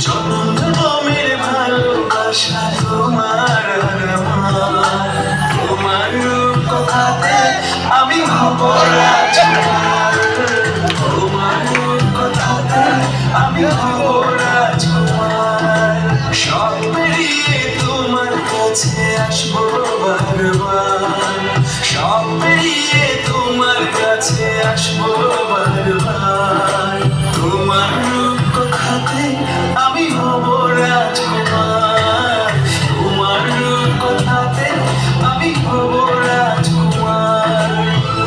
জনম জনমের ভালোবাসা তোমার আর আমার। তোমার রূপ কথাতে আমি হব রাজকুমার। তোমার রূপ কথাতে আমি হব রাজকুমার। সব পেরিয়ে তোমার কাছে আসবো বারবার। সব পেরিয়ে তোমার কাছে আসবো বারবার। তোমার রূপ কথাতে আমি হব রাজকুমার। তোমার রূপ কথাতে আমি হব রাজকুমার। ও,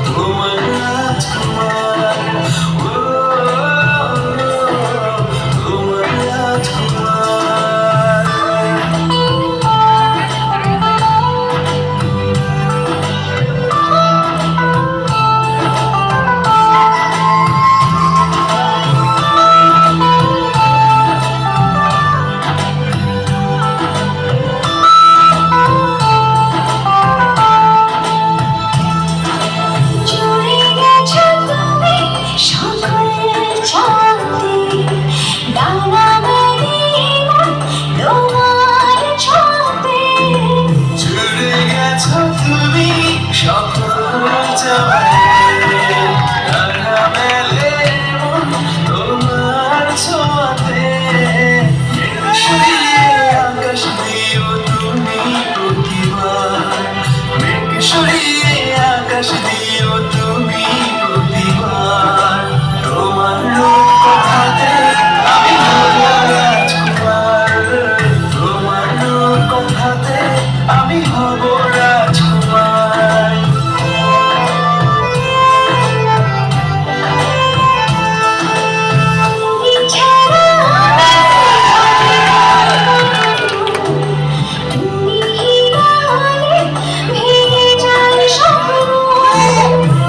তোমার রাজকুমার। ও, তোমার রাজকুমার। জুড়ে গেছো তুমি সকল চাঁদে। ডানা মেলে মন তোমার ছোঁয়াতে। মেঘ সরিয়ে আকাশ দিও তুমি প্রতিবার। মেঘ সরিয়ে আকাশ দিও তুমি প্রতিবার। তোমার রূপ কথাতে আমি হব রাজকুমার। তোমার রূপ কথাতে আমি হব রাজকুমার।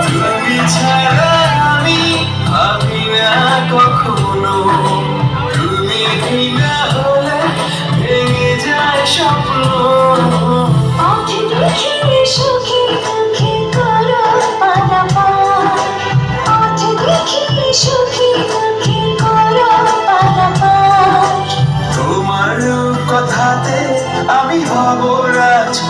তুমি ছাড়া আমি ভাবি না কখনো। তুমি বিনা হলে ভেঙে যায় স্বপ্ন। তোমার রূপ কথাতে আমি হব রাজকুমার।